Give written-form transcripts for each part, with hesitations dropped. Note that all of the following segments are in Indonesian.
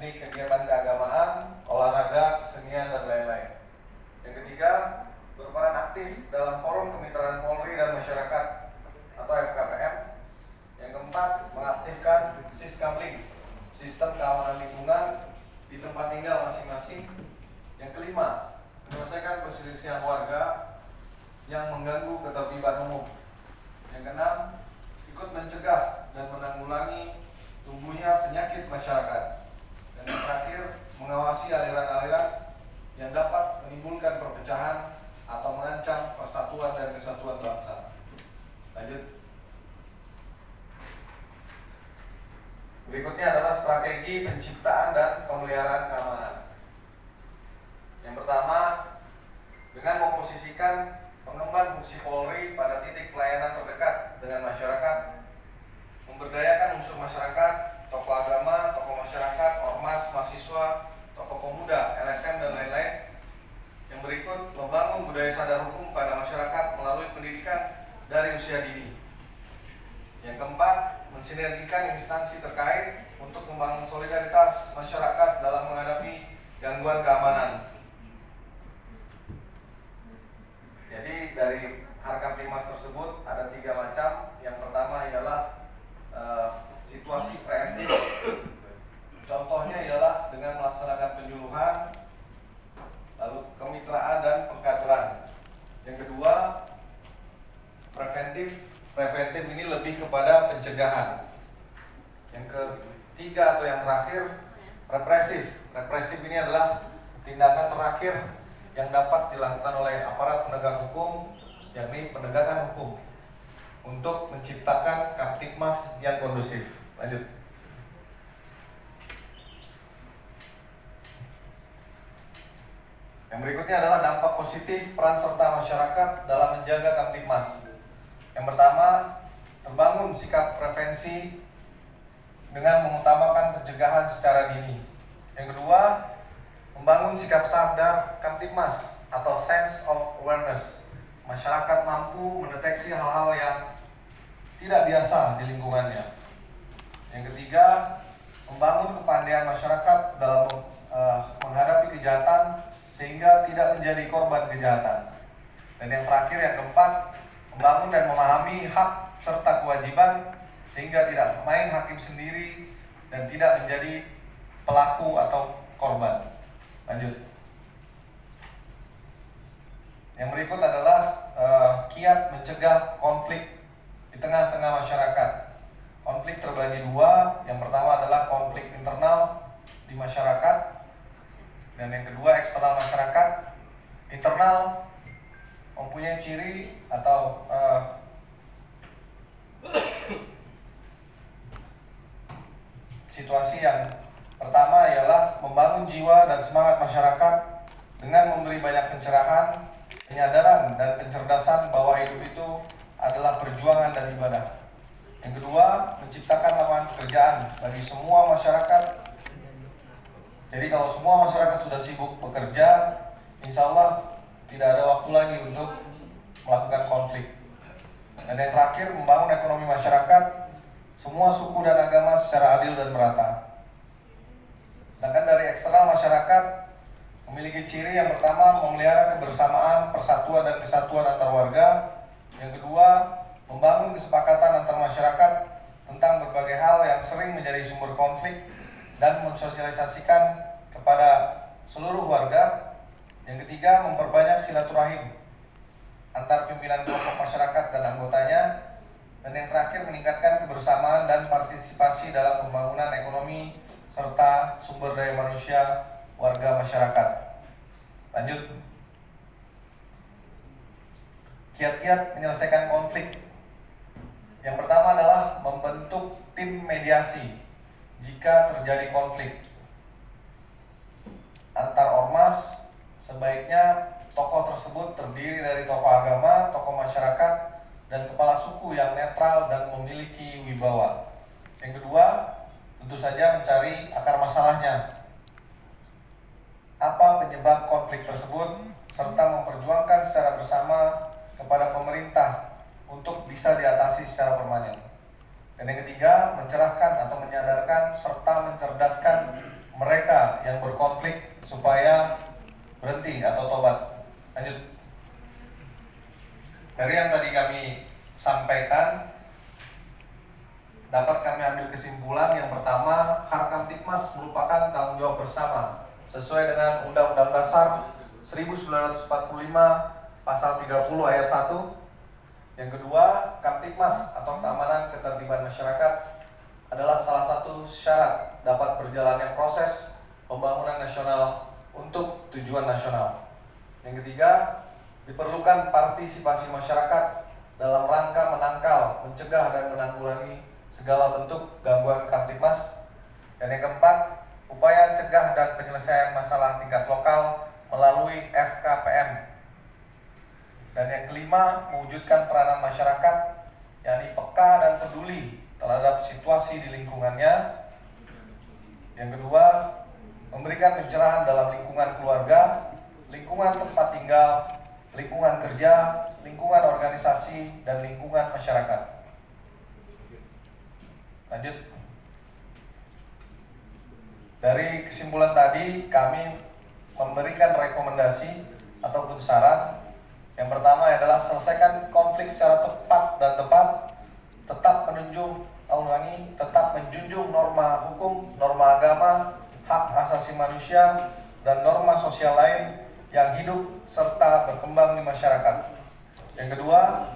yakni kegiatan keagamaan, olahraga, kesenian, dan lain-lain. Yang ketiga, berperan aktif dalam forum kemitraan Polri dan masyarakat atau FKPM. Yang keempat, mengaktifkan Siskamling, sistem keamanan lingkungan di tempat tinggal masing-masing. Yang kelima, menyelesaikan perselisihan warga yang mengganggu ketertiban umum. Yang keenam, ikut mencegah dan menanggulangi tumbuhnya penyakit masyarakat. Dan yang terakhir, mengawasi aliran-aliran yang dapat menimbulkan perpecahan atau mengancam persatuan dan kesatuan bangsa. Lanjut. Berikutnya adalah strategi penciptaan dan pemeliharaan keamanan. Yang pertama, dengan memposisikan pengemban fungsi Polri pada titik pelayanan terdekat dengan masyarakat, memberdayakan unsur masyarakat, tokoh agama, tokoh masyarakat, ormas, mahasiswa, tokoh pemuda, LSM, dan lain-lain. Yang berikut, membangun budaya sadar hukum pada masyarakat melalui pendidikan dari usia dini. Yang keempat, mensinergikan instansi terkait untuk membangun solidaritas masyarakat dalam menghadapi gangguan keamanan. Jadi dari Harkamtibmas tersebut ada 3 macam. Yang pertama ialah situasi preemptif. Contohnya ialah dengan melaksanakan penyuluhan, lalu kemitraan dan pengkaderan. Yang kedua, preventif. Preventif ini lebih kepada pencegahan. Yang ketiga atau yang terakhir, represif. Represif ini adalah tindakan terakhir yang dapat dilakukan oleh aparat penegak hukum, yakni penegakan hukum, untuk menciptakan Kamtibmas yang kondusif. Lanjut. Yang berikutnya adalah dampak positif peran serta masyarakat dalam menjaga Kamtibmas. Yang pertama, terbangun sikap prevensi dengan mengutamakan pencegahan secara dini. Yang kedua, membangun sikap sadar Kamtibmas atau sense of awareness. Masyarakat mampu mendeteksi hal-hal yang tidak biasa di lingkungannya. Yang ketiga, membangun kepandaian masyarakat dalam menghadapi kejahatan sehingga tidak menjadi korban kejahatan. Dan yang terakhir, yang keempat, membangun dan memahami hak serta kewajiban sehingga tidak main hakim sendiri dan tidak menjadi pelaku atau korban. Lanjut. Yang berikut adalah kiat mencegah konflik di tengah-tengah masyarakat. Konflik terbagi 2. Yang pertama adalah konflik internal di masyarakat, dan yang kedua eksternal masyarakat. Internal mempunyai ciri atau situasi yang pertama ialah membangun jiwa dan semangat masyarakat dengan memberi banyak pencerahan, penyadaran, dan pencerdasan bahwa hidup itu adalah perjuangan dan ibadah. Yang kedua, menciptakan lapangan pekerjaan bagi semua masyarakat. Jadi kalau semua masyarakat sudah sibuk bekerja, insya Allah tidak ada waktu lagi untuk melakukan konflik. Dan yang terakhir, membangun ekonomi masyarakat, semua suku dan agama secara adil dan merata. Sedangkan dari eksternal masyarakat memiliki ciri yang pertama, memelihara kebersamaan, persatuan dan kesatuan antar warga. Yang kedua, membangun kesepakatan antar masyarakat tentang berbagai hal yang sering menjadi sumber konflik dan mensosialisasikan kepada seluruh warga. Yang ketiga, memperbanyak silaturahim antar pimpinan kelompok masyarakat dan anggotanya. Dan yang terakhir, meningkatkan kebersamaan dan partisipasi dalam pembangunan ekonomi serta sumber daya manusia warga masyarakat. Lanjut. Kiat-kiat menyelesaikan konflik. Yang pertama adalah membentuk tim mediasi jika terjadi konflik antar ormas. Sebaiknya tokoh tersebut terdiri dari tokoh agama, tokoh masyarakat, dan kepala suku yang netral dan memiliki wibawa. Yang kedua, tentu saja mencari akar masalahnya. Apa penyebab konflik tersebut, serta memperjuangkan secara bersama kepada pemerintah untuk bisa diatasi secara permanen. Dan yang ketiga, mencerahkan atau menyadarkan serta mencerdaskan mereka yang berkonflik supaya berhenti atau tobat. Lanjut. Dari yang tadi kami sampaikan, dapat kami ambil kesimpulan yang pertama, Harkamtibmas merupakan tanggung jawab bersama sesuai dengan Undang-Undang Dasar 1945 Pasal 30 Ayat 1. Yang kedua, Kamtibmas atau Keamanan Ketertiban Masyarakat adalah salah satu syarat dapat berjalannya proses pembangunan nasional untuk tujuan nasional. Yang ketiga, diperlukan partisipasi masyarakat dalam rangka menangkal, mencegah dan menanggulangi segala bentuk gangguan Kamtibmas. Dan yang keempat, upaya cegah dan penyelesaian masalah tingkat lokal melalui FKPM. Dan yang kelima, mewujudkan peranan masyarakat, yakni peka dan peduli terhadap situasi di lingkungannya. Yang kedua, memberikan pencerahan dalam lingkungan keluarga, lingkungan tempat tinggal, lingkungan kerja, lingkungan organisasi, dan lingkungan masyarakat. Lanjut. Dari kesimpulan tadi, kami memberikan rekomendasi ataupun saran. Yang pertama adalah selesaikan konflik secara tepat dan tepat, tetap menjunjung norma hukum, norma agama, hak asasi manusia, dan norma sosial lain yang hidup serta berkembang di masyarakat. Yang kedua,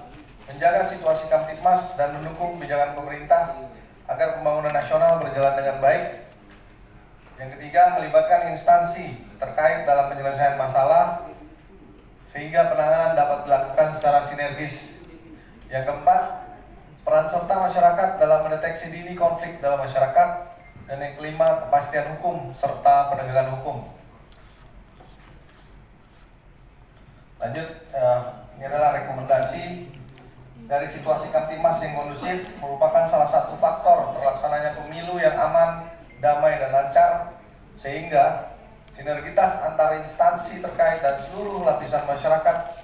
menjaga situasi Kamtibmas dan mendukung kebijakan pemerintah agar pembangunan nasional berjalan dengan baik. Yang ketiga, melibatkan instansi terkait dalam penyelesaian masalah sehingga penanganan dapat dilakukan secara sinergis. Yang keempat, peran serta masyarakat dalam mendeteksi dini konflik dalam masyarakat. Dan yang kelima, kepastian hukum serta penegakan hukum. Lanjut, ini adalah rekomendasi. Dari situasi Kamtibmas yang kondusif merupakan salah satu faktor terlaksananya pemilu yang aman, damai, dan lancar, sehingga sinergitas antar instansi terkait dan seluruh lapisan masyarakat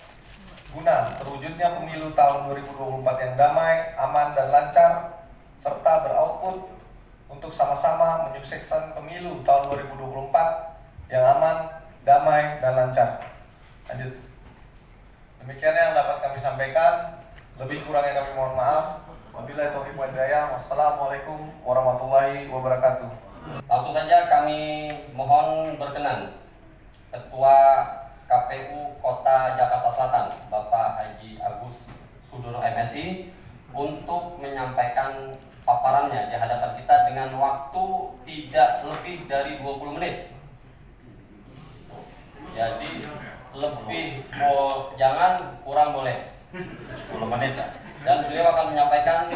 guna terwujudnya pemilu tahun 2024 yang damai, aman, dan lancar, serta beroutput untuk sama-sama menyukseskan pemilu tahun 2024 yang aman, damai, dan lancar. Lanjut. Demikian yang dapat kami sampaikan. Lebih kurangnya kami mohon maaf. Wabillahi taufiq wal hidayah. Wassalamualaikum warahmatullahi wabarakatuh. Langsung saja kami mohon berkenan Ketua KPU Kota Jakarta Selatan, Bapak Haji Agus Sudono MSI, untuk menyampaikan paparannya di hadapan kita dengan waktu tidak lebih dari 20 menit. Jadi jangan kurang boleh 10 menit. Dan beliau akan menyampaikan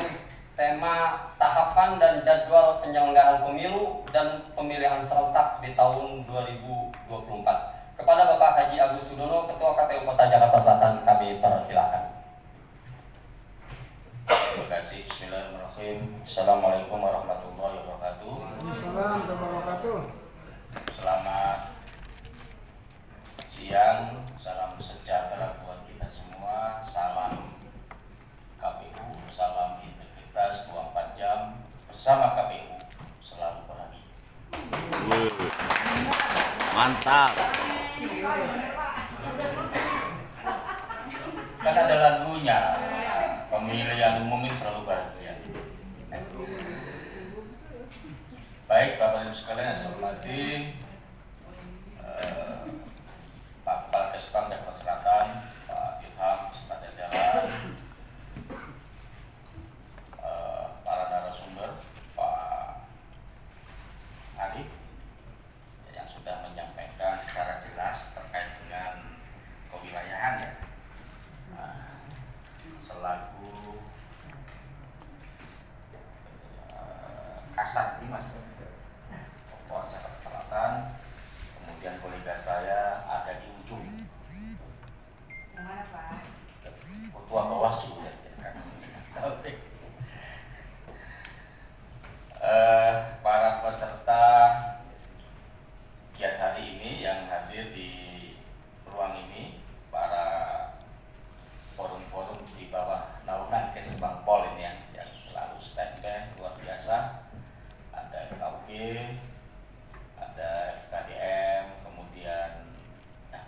tema tahapan dan jadwal penyelenggaraan pemilu dan pemilihan serentak di tahun 2024. Kepada Bapak Haji Agus Sudono, Ketua KPU Kota Jakarta Selatan, kami persilakan. Terima kasih. Bismillahirrahmanirrahim. Assalamualaikum warahmatullahi wabarakatuh. Assalamualaikum warahmatullahi wabarakatuh. Selamat siang, salam sejahtera buat kita semua. Salam KPU, salam integritas 24 jam bersama KPU selalu bahagia. Mantap. Kan ada lagunya, pemilihan umum ini selalu bahagia. Baik, Bapak Ibu sekalian yang saya hormati, Pak Kepala Kesbang Jakarta Selatan, Pak Ilham beserta jajaran, para narasumber, Pak Arif yang sudah menyampaikan secara jelas terkait dengan kewilayahan ya. Selaku Kasat Mas Jakarta Selatan,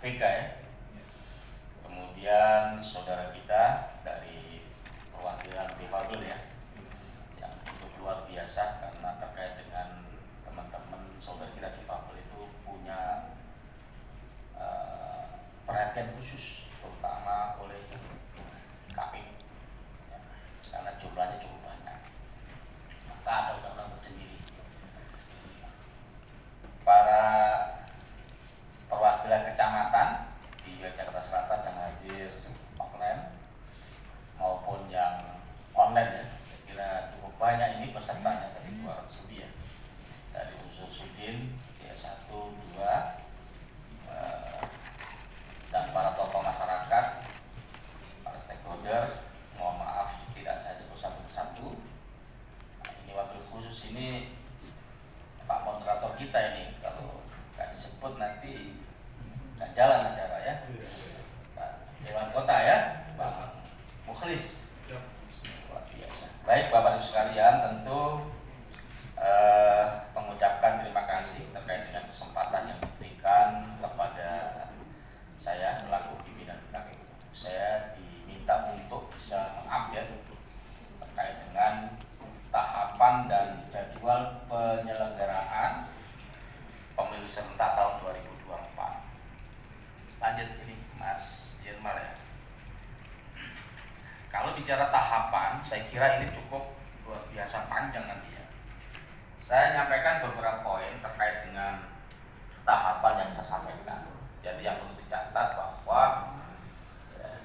BPK ya. Kemudian saudara kita dari perwakilan difabel ya, yang cukup luar biasa karena terkait dengan teman-teman saudara kita difabel itu punya perhatian khusus terutama oleh KPU ya, karena jumlahnya cukup banyak, maka ada undang-undang tersendiri. Para perwakilan kecamatan di Jakarta Selatan yang hadir offline maupun yang online ya, saya kira cukup banyak ini pesertanya dari 200 lebih ya, dari unsur Sudin, CS1, 2, dan para tokoh masyarakat, para stakeholder. Mohon maaf tidak saya sebut satu persatu. Nah, ini wabil khusus ini Pak moderator kita ini, kalau nggak disebut nanti nggak jalan acara ya. Nah, Dewan Kota ya, Bang Mukhlis. Luar biasa. Baik Bapak Ibu sekalian, tentu mengucapkan terima kasih terkait dengan kesempatan yang diberikan kepada saya selaku pimpinan KPU. Saya diminta untuk bisa mengupdate terkait dengan tahapan dan jadwal penyelenggaraan pemilu serentak tahun 2024. Lanjut ini Mas Jermal ya. Kalau bicara tahapan, saya kira ini cukup luar biasa panjang nanti ya. Saya nyampaikan beberapa poin terkait dengan tahapan yang saya sampaikan. Jadi yang perlu dicatat bahwa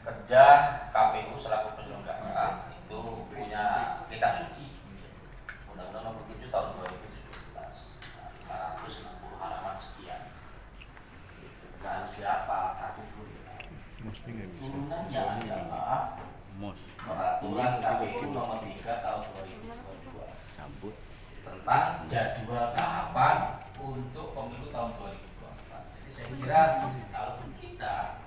kerja KPU selaku penyelenggara itu punya kitab suci, Undang-Undang Nomor 7 Tahun 2017, 560 halaman sekian. Harus siapa? Turunannya adalah Peraturan KPU Nomor 3 Tahun 2022 tentang jadwal tahapan untuk pemilu tahun 2024. Jadi saya kira kalau kita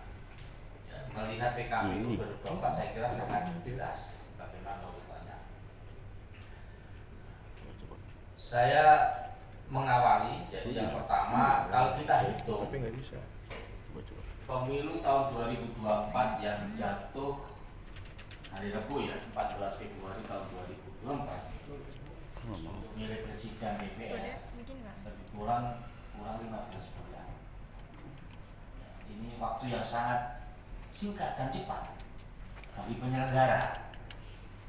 melihat PKPU 2024, saya kira sangat jelas bagaimana urutannya. Saya mengawali, jadi yang pertama kalau kita hitung pemilu tahun 2024 yang jatuh hari Rabu ya, 14 Februari tahun 2024 untuk milih presiden DPR lebih kurang 15 bulan. Ini waktu yang sangat singkat dan cepat bagi penyelenggara,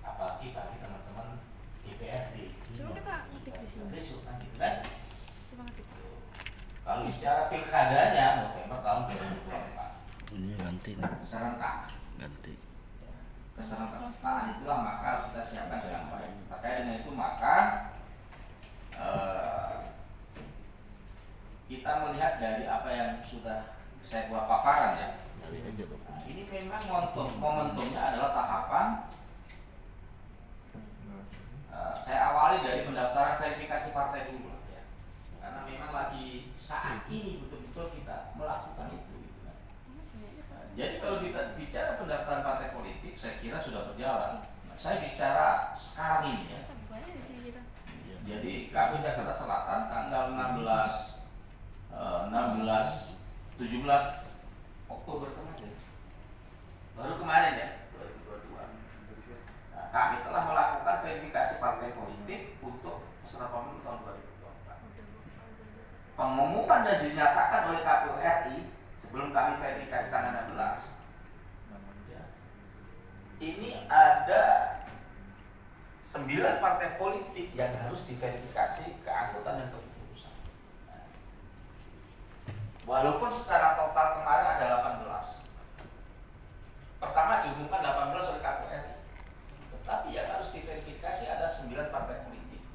apalagi bagi teman-teman DPRD. Coba kita ngetik di sini. Besok kan gitu kan. Coba ngetik. Kalau bicara pilkadanya November tahun 2024. Ini ganti nih, Serentak. ganti. Keserentakan itulah maka harus kita siapkan dengan baik. Terkait dengan itu maka kita melihat dari apa yang sudah saya buat paparan ya. Nah, ini memang momentumnya adalah tahapan. Saya awali dari pendaftaran verifikasi partai dulu ya. Karena memang lagi saat ini betul-betul kita melakukan itu. Jadi kalau kita bicara pendaftaran partai politik, saya kira sudah berjalan. Nah, saya bicara sekarang ini ya. Jadi KPU Jakarta Selatan tanggal 17 Oktober kemarin, baru kemarin ya 2022. Nah, kami telah melakukan verifikasi partai politik untuk peserta pemilu tahun 2024. Pengumuman dan dinyatakan oleh KPU RI sebelum kami verifikasi tanggal 16. Ini ada 9 partai politik yang harus diverifikasi keanggotaan dan kepengurusan. Walaupun secara total kemarin ada 18. Pertama diumumkan 18 oleh KPU RI, tetapi yang harus diverifikasi ada 9 partai politik.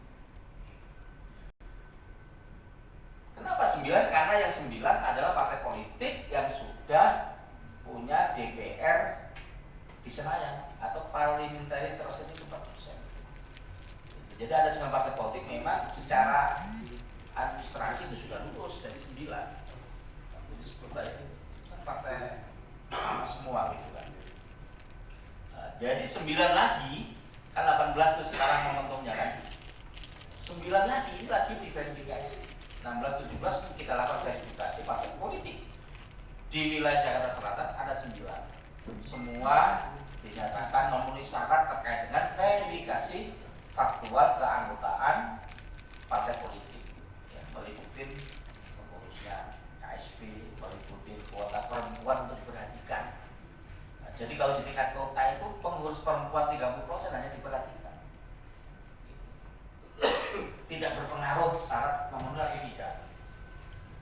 Kenapa 9? Karena yang 9 adalah partai politik yang sudah punya DPR di Senayan atau parliamentary threshold itu 4%. Jadi ada 9 partai politik memang secara administrasi itu sudah lulus dari 9. Jadi disebut tadi kan partai sama semua gitu kan. Nah, jadi 9 lagi kan 18 itu sekarang momentumnya kan. 9 lagi ini lagi diverifikasi. 16, 17 kita lakukan verifikasi partai politik di wilayah Jakarta Selatan ada 9. Semua dinyatakan memenuhi syarat terkait dengan verifikasi faktual keanggotaan partai politik, ya, meliputi pengurusnya, KSP, meliputi kuota perempuan untuk diperhatikan. Nah, jadi kalau di tingkat kota itu pengurus perempuan 30% hanya diperhatikan, tidak berpengaruh syarat memenuhi atau tidak.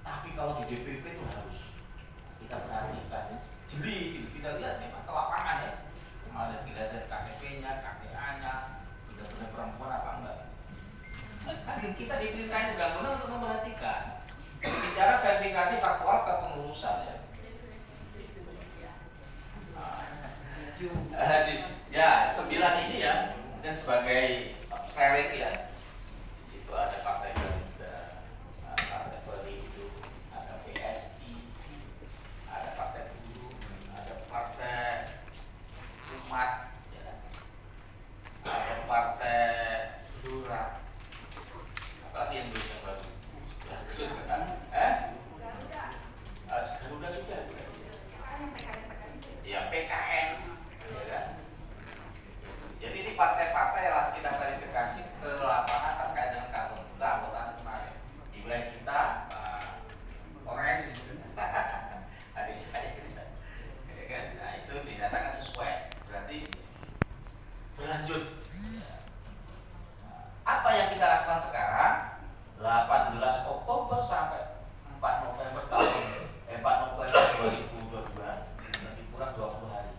Tapi kalau di DPP itu harus kita perhatikan, jeli gitu. Kita lihat memang ke lapangan ya, kemarin kita lihat KTP-nya, KTA-nya, benar-benar perempuan apa enggak. Kan kita diperintahkan undang-undang untuk memperhatikan. Bicara verifikasi faktual kepengurusan ya. Ya 9 ini ya, mungkin sebagai sharing ya. Di situ ada Partai Garuda, Partai Perindo, ada PSI, ada Partai Buruh, ada Partai Umat, ya. Ada Partai Lurah. Apalagi yang belum yang baru? Garuda sudah. Ya PKN, ya kan? Jadi ini partai-partai yang kita verifikasi ke lapangan terkait dengan keanggotaan kemarin. Di wilayah kita, Polres, adik saya, ya kan? Nah itu dinyatakan sesuai. Berarti berlanjut. Apa yang kita lakukan sekarang? 18 Oktober sampai 4 November 2022, lebih kurang 20 hari,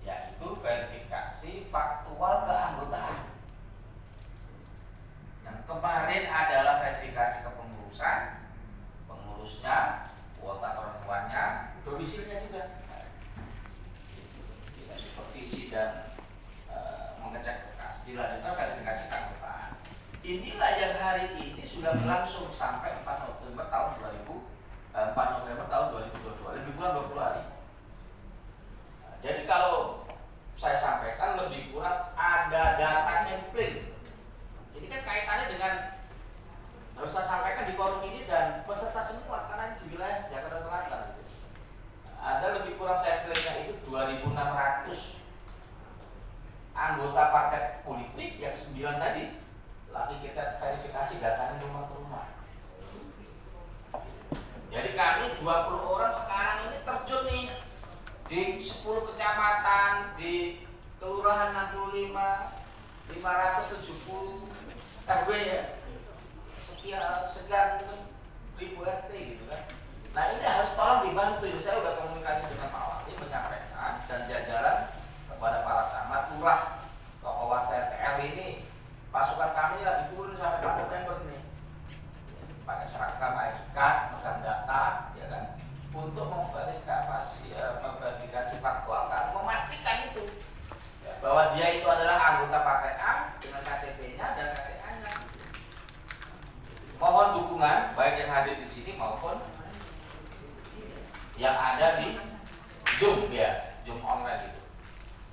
yaitu verifikasi faktual keanggotaan. Yang kemarin adalah verifikasi kepengurusan, pengurusnya, kuota perempuannya, domisilinya juga. Kita supervisi dan mengecek bekas, dilanjutkan verifikasi keanggotaan. Inilah yang hari ini sudah berlangsung sampai 4 November tahun 2022, lebih kurang 20 hari. Nah, jadi kalau saya sampaikan lebih kurang ada data sampling. Ini kan kaitannya dengan harus saya sampaikan di forum ini dan peserta semua karena di wilayah Jakarta Selatan. Ada lebih kurang samplingnya itu 2.600 anggota partai politik yang 9 tadi. Lagi kita verifikasi datanya rumah ke rumah. Jadi kami 20 orang sekarang ini terjun nih di 10 kecamatan, di kelurahan 65, 570 RW ya, sekian ribu RT gitu kan. Nah ini harus tolong dibantu. Saya sudah komunikasi dengan Pak Wali menyampaikan dan jajaran kepada para camat, lurah, tokoh RT RW ini. Pasukan kami lagi turun sampai 4 November nih, pakai seragam ID card, megang data, ya kan, untuk memverifikasi faktual kan, memastikan itu ya, bahwa dia itu adalah anggota partai A dengan KTP-nya dan KTA-nya. Mohon dukungan baik yang hadir di sini maupun yang ada di Zoom ya, Zoom online itu.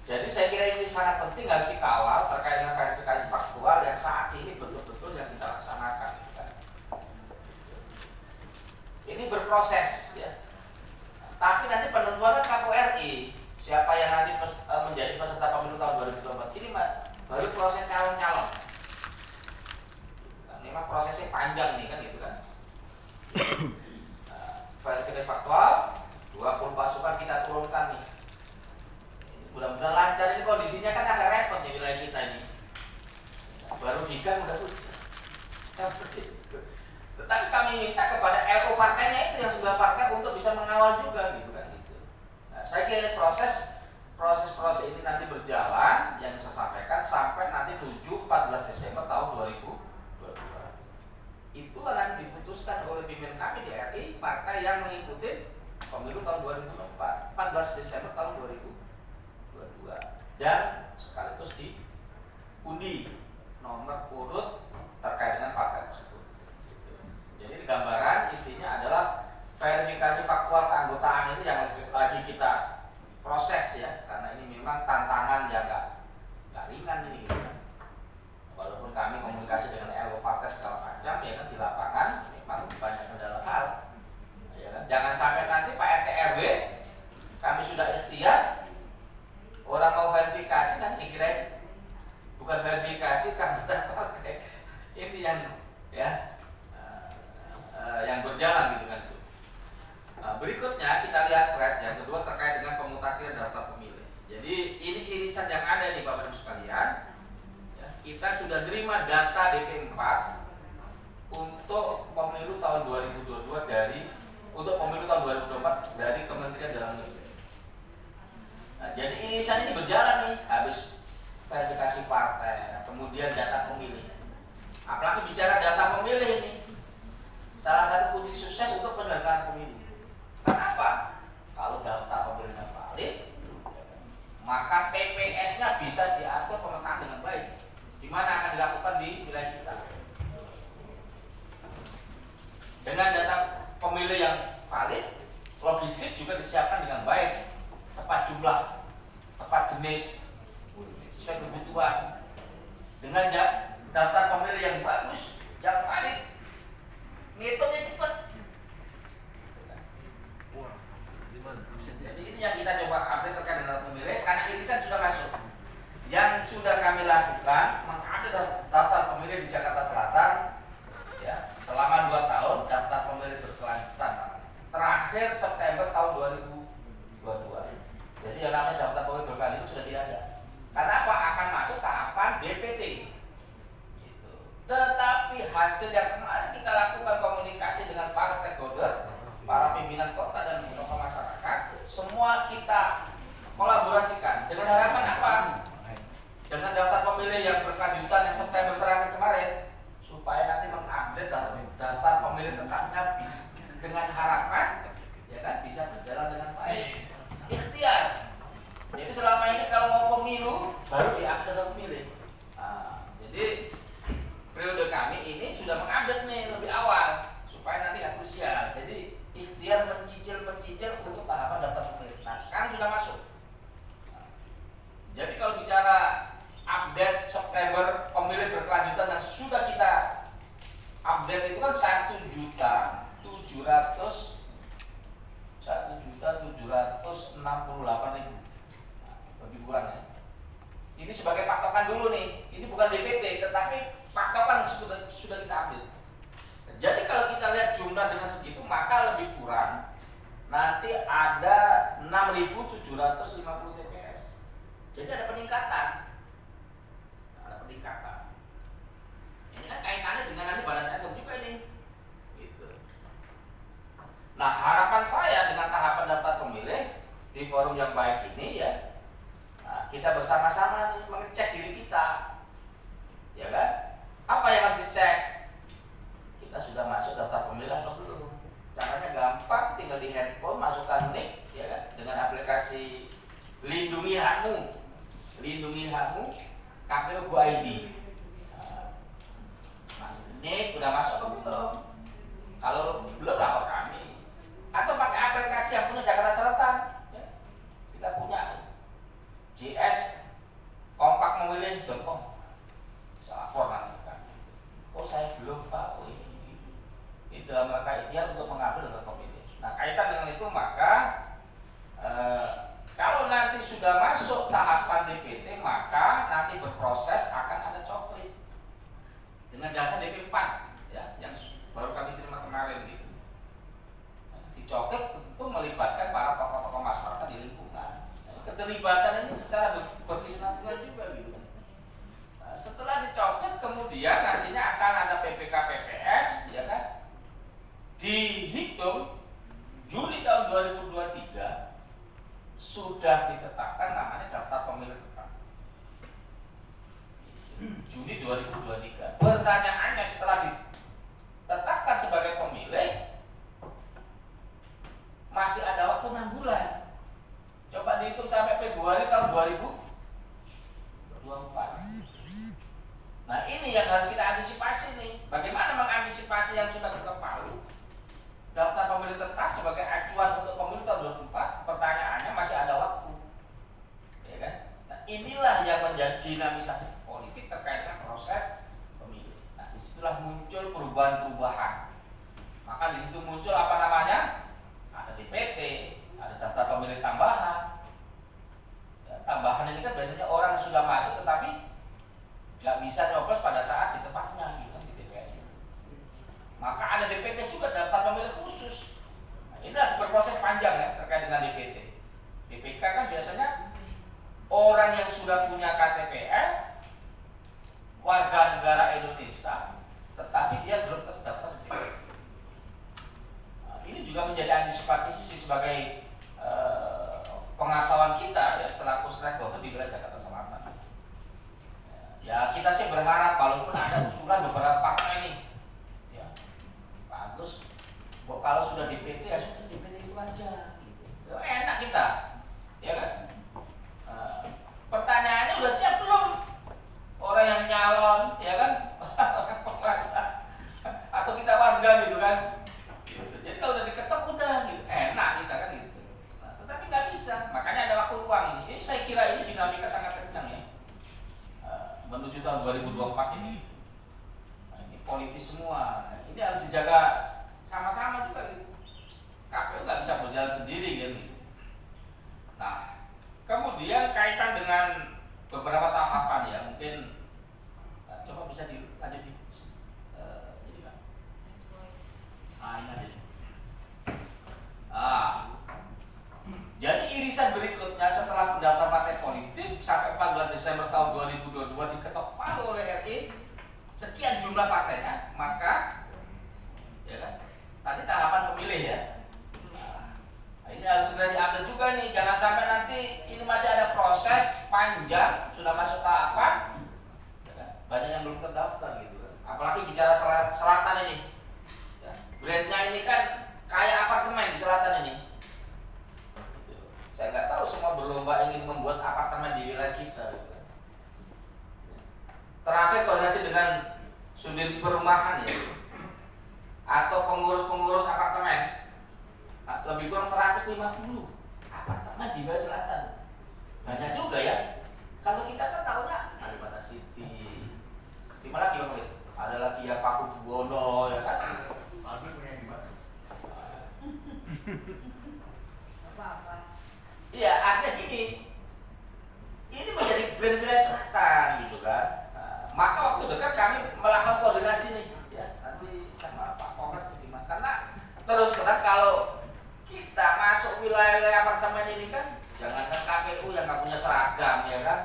Jadi saya kira ini sangat penting, harus dikawal terkait dengan verifikasi faktual yang saat ini betul-betul yang kita laksanakan. Ini berproses ya. Tapi nanti penentuan KPU RI siapa yang nanti menjadi peserta pemilu tahun 2024 ini baru proses calon-calon. Memang prosesnya panjang ini kan gitu kan. Verifikasi faktual 20 pasukan kita turunkan nih. Mudah-mudahan lancar. Ini kondisinya kan agak repot di wilayah kita ini. Baru dikan udah tetapi kami minta kepada LO partainya itu yang 9 partai untuk bisa mengawal juga gitu kan gitu. Nah, saya kira proses ini nanti berjalan yang saya sampaikan sampai nanti 14 Desember tahun 2022. Itulah nanti diputuskan oleh pimpinan kami di RI partai yang mengikuti pemilu tahun 2024, 14 Desember tahun 2022. Dan sekaligus diundi nomor urut terkait dengan partai tersebut. Jadi gambaran intinya adalah verifikasi faktual keanggotaan ini yang lagi kita proses ya, karena ini memang tantangan yang nggak ringan ini gitu. Walaupun kami komunikasi dengan LO partai segala macam ya kan, di lapangan memang banyak kendala hal. Ya kan? Jangan sampai nanti Pak RT RW tahun 2022 untuk pemilu tahun 2024 dari Kementerian Dalam Negeri. Nah, jadi irisan ini berjalan nih, habis verifikasi partai, kemudian data pemilih. Apalagi bicara data pemilih ini, salah satu kunci sukses untuk penyelenggaraan pemilu. Kenapa? Kalau data pemilihnya valid, maka TPS-nya bisa diatur pemetaan dengan baik, di mana akan dilakukan di wilayah kita. Dengan data pemilih yang valid, logistik juga disiapkan dengan baik, tepat jumlah, tepat jenis, sesuai kebutuhan. Dengan daftar pemilih yang bagus, yang valid, ngitungnya cepat. Jadi ini yang kita coba update terkait dengan pemilih, karena irisan sudah masuk. Yang sudah kami lakukan mengupdate daftar pemilih di Jakarta Selatan, ya, selama 2 tahun daftar pemilih berkelanjutan. Terakhir September tahun 2022. Jadi yang namanya daftar pemilih berkelanjutan itu sudah tidak ada. Karena apa? Akan masuk tahapan DPT. Gitu. Tetapi hasil yang kemarin kita lakukan komunikasi dengan para stakeholder, para pimpinan kota dan tokoh masyarakat, semua kita kolaborasikan dengan harapan apa? Dengan daftar pemilih yang berkelanjutan yang September terakhir kemarin, supaya nanti mengupdate daftar pemilih tetapnya dengan harapan, ya kan, bisa berjalan dengan baik. Ikhtiar. Jadi selama ini kalau mau pemilu baru diupdate pemilih. Nah, jadi periode kami ini sudah mengupdate nih lebih awal supaya nanti nggak krusial. Jadi ikhtiar mencicil untuk tahapan daftar pemilih. Nah, sekarang sudah masuk. Nah, jadi kalau bicara update September pemilih berkelanjutan yang sudah kita update itu kan 1.768.000, lebih kurang ya. Ini sebagai patokan dulu nih. Ini bukan DPT, tetapi patokan sudah kita update. Jadi kalau kita lihat jumlah dengan segitu, maka lebih kurang nanti ada 6.750 TPS. Jadi ada peningkatan. Ini kan kaitannya dengan nanti badan etok juga ini. Gitu. Nah, harapan saya dengan tahapan daftar pemilih di forum yang baik ini ya, nah, kita bersama-sama nih mengecek diri kita, ya kan? Apa yang harus dicek? Kita sudah masuk daftar pemilih atau belum? Caranya gampang, tinggal di handphone masukkan nick, ya kan? Dengan aplikasi Lindungi Hakmu, KPU Go ID. Nick udah masuk atau belum? Kalau belum lapor kami. Atau pakai aplikasi yang punya Jakarta Selatan, ya. Kita punya JS kompak memilih.com. Lapor nanti kan. Oh saya belum tahu ini dalam rangka ikhtiar untuk mengambil daftar pemilih. Nah, kaitan dengan itu maka kalau nanti sudah masuk tahapan DPT, maka nanti berproses akan ada coklit dengan dasar DP4 ya, yang baru kami terima kemarin gitu. Nah, di coklit tentu melibatkan para tokoh-tokoh masyarakat di lingkungan. Nah, keterlibatan ini secara berkesinambungan juga gitu. Nah, setelah dicoklit kemudian nantinya akan ada PPK PPS, ya kan? Dihitung Juli tahun 2023 sudah ditetapkan namanya daftar pemilih tetap. Juni 2023. Pertanyaannya setelah ditetapkan sebagai pemilih masih ada waktu 6 bulan. Coba dihitung sampai Februari tahun 2024. Nah, ini yang harus kita antisipasi nih. Bagaimana mengantisipasi yang sudah ketok palu? Daftar pemilih tetap sebagai acuan untuk pemilu tahun 2024, pertanyaannya masih ada waktu, ya kan? Nah, inilah yang menjadi dinamisasi politik terkait dengan proses pemilu. Nah, disitulah muncul perubahan-perubahan. Maka disitu muncul apa namanya? Ada DPT, ada daftar pemilih tambahan. Ya, tambahan ini kan biasanya orang yang sudah masuk tetapi nggak bisa nyoblos pada saat di tempatnya gitu di TPS itu. Maka ada DPT juga, daftar pemilih khusus. Nah, ini harus berproses panjang ya terkait dengan DPT. DPK kan biasanya orang yang sudah punya KTPL, warga negara Indonesia, tetapi dia belum terdaftar di DPT. juga menjadi antisipasi sebagai pengetahuan kita ya selaku stakeholder di wilayah Jakarta Selatan. Ya kita sih berharap walaupun ada usulan beberapa partai ini, ya bagus. Kalau sudah di PT ya sudah di PT itu aja. Gitu. Ya, enak kita, ya kan? Pertanyaannya udah siap belum orang yang nyalon, ya kan? Orang penguasa atau kita warga gitu kan? Gitu. Jadi kalau udah diketok udah gitu, enak kita kan gitu. Nah, tetapi nggak bisa, makanya ada waktu ruang ini. Jadi saya kira ini dinamika sangat kencang ya. Menuju tahun 2024 ini. Nah, ini politis semua. Ini harus dijaga sama-sama juga gitu. KPU nggak bisa berjalan sendiri gitu. Nah, kemudian kaitan dengan beberapa tahapan ya mungkin coba bisa dilanjut di ini kan. Ini ada. Jadi irisan berikutnya setelah pendaftaran partai politik sampai 14 Desember tahun 2022 diketok palu oleh RI sekian jumlah partainya, maka ya kan tadi tahapan pemilih ya. Ini harus segera diupdate juga nih, jangan sampai nanti ini masih ada proses panjang sudah masuk tahapan, ya kan? Banyak yang belum terdaftar gitu kan. Apalagi bicara selatan ini, ya. Brandnya ini kan kayak apartemen di selatan ini. Saya nggak tahu semua berlomba ingin membuat apartemen di wilayah kita. Gitu. Terakhir koordinasi dengan sudin perumahan ya, atau pengurus-pengurus apartemen. Lebih kurang 150 apartemen di wilayah selatan. Banyak juga ya. Kalau kita kan tahunya Kalibata City. Di mana lagi Bang? Ada lagi ya Paku Buwono ya kan. Bagus punya di mana? Apa-apa. Iya, artinya gini. Ini menjadi brand wilayah selatan gitu kan. Maka waktu dekat kami melakukan koordinasi nih ya. Nanti sama Pak Polres gimana? Karena terus terang kalau kita masuk wilayah apartemen ini kan jangankan KPU yang nggak punya seragam ya kan,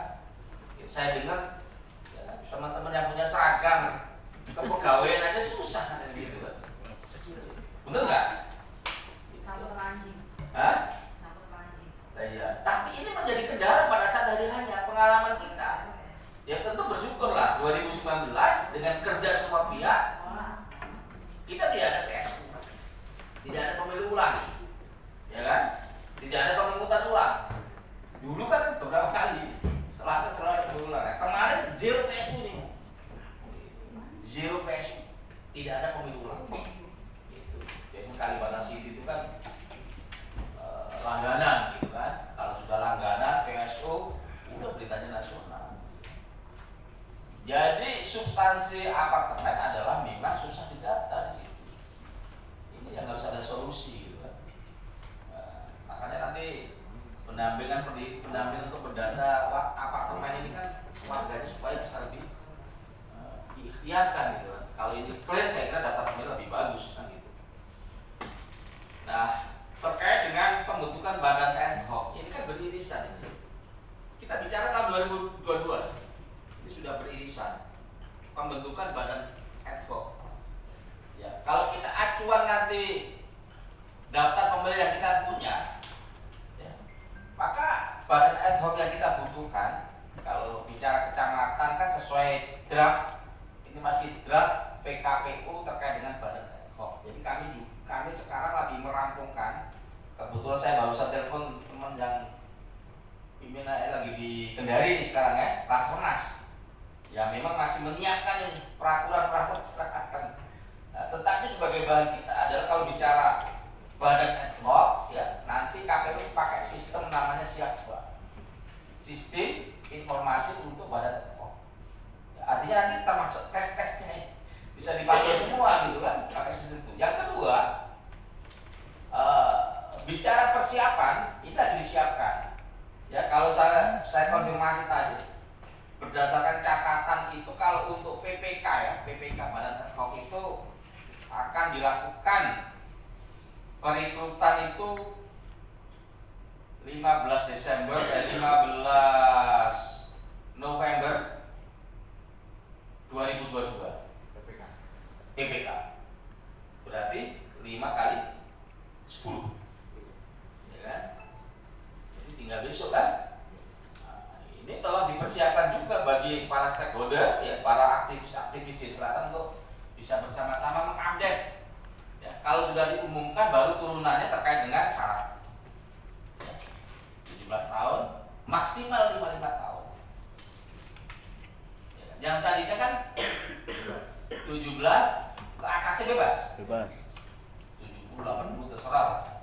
saya dengar ya, teman-teman yang punya seragam kepegawaian aja susah kan gitu kan, betul nggak? Campur anjing. Hah? Campur anjing. Iya. Tapi ini menjadi kendala pada saat hari-harinya pengalaman kita. Ya tentu bersyukurlah 2019 dengan kerja semua pihak kita tidak ada PSU, tidak ada pemilu ulang. Ya kan? Tidak ada pemungutan ulang. Dulu kan beberapa kali selalu pemilu ulang. Kemarin zero PSU nih. Zero PSU. Tidak ada pemilu ulang. Gitu. Jadi Kalibata City itu kan langganan gitu kan. Kalau sudah langganan PSU udah beritanya nasional. Jadi substansi apartemen adalah memang susah didata di situ. Ini yang harus ada solusi. Makanya nanti pendampingan untuk mendata apartemen ini kan warganya supaya bisa lebih diikhtiarkan gitu kan. Kalau ini clear saya kira data pemilih lebih bagus kan gitu. Nah terkait dengan pembentukan badan ad hoc ini kan beririsan ini. Kita bicara tahun 2022 ini sudah beririsan pembentukan badan ad hoc. Ya kalau kita acuan nanti daftar pemilih yang kita punya. Maka badan ad hoc yang kita butuhkan kalau bicara kecamatan kan sesuai draft, ini masih draft PKPU terkait dengan badan ad hoc. Jadi kami sekarang lagi merampungkan. Kebetulan saya baru saja telepon teman yang pimpinan lagi di Kendari nih sekarang ya, Rakernas. Ya memang masih menyiapkan ini peraturan-peraturan kesepakatan. Nah, tetapi sebagai bahan kita adalah kalau bicara badan ad hoc ya nanti KPU pakai sistem namanya SIAGBA, sistem informasi untuk badan ad hoc ya, artinya nanti termasuk tes-tesnya bisa dipakai semua gitu kan pakai sistem itu. Yang kedua bicara persiapan ini lagi disiapkan ya. Kalau saya konfirmasi tadi berdasarkan catatan itu kalau untuk PPK ya PPK badan ad hoc itu akan dilakukan perekrutan itu 15 Desember dan 15 November 2022 PPK. Berarti 5 kali DPD Selatan untuk bisa bersama-sama mengupdate. Ya, kalau sudah diumumkan baru turunannya terkait dengan syarat. 17 tahun, maksimal 55 tahun. Ya, yang tadinya kan 17 ke atasnya bebas. 70, 80 terserah.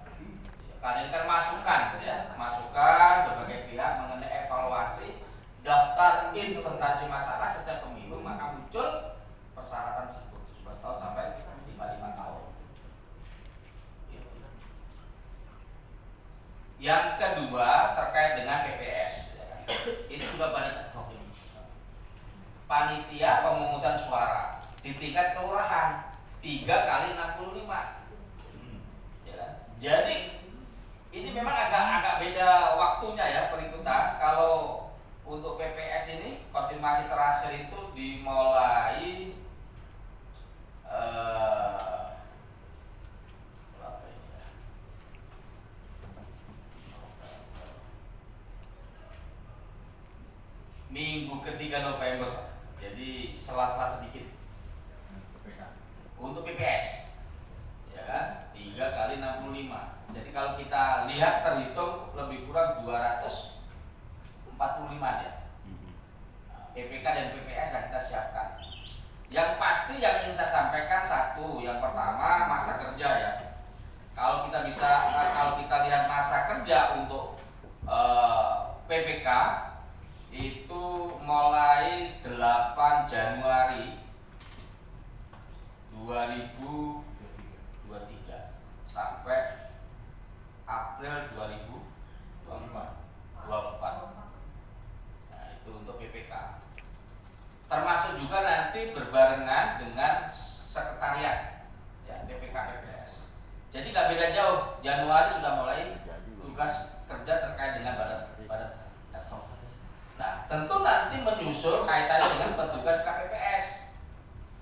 Ya, karena ini kan masukan ya, masukan berbagai pihak mengenai evaluasi daftar inventarisasi masalah setiap pemilu, maka muncul persyaratan tersebut 17 tahun sampai 55 tahun. Yang kedua terkait dengan PPS, ya kan? Ini juga banyak problem. Panitia pemungutan suara di tingkat kelurahan 3 kali 65. Ya kan? Jadi ini memang agak beda waktunya ya pengikutan. Kalau untuk PPS ini konfirmasi terakhir itu dimulai berapa ini ya? Minggu ketiga November, jadi sela-sela sedikit untuk PPS, ya kan? 3 kali 65. Jadi kalau kita lihat terhitung lebih kurang 245 ya. PPK dan PPS yang kita siapkan. Yang pasti yang ingin saya sampaikan satu, yang pertama masa kerja ya. Kalau kita lihat masa kerja untuk PPK itu mulai 8 Januari 2023 sampai April 2024. Nah, itu untuk PPK. Termasuk juga nanti berbarengan dengan sekretariat ya, PPK PPS. Jadi nggak beda jauh. Januari sudah mulai tugas kerja terkait dengan badan. Nah, tentu nanti menyusul kaitannya dengan petugas KPPS.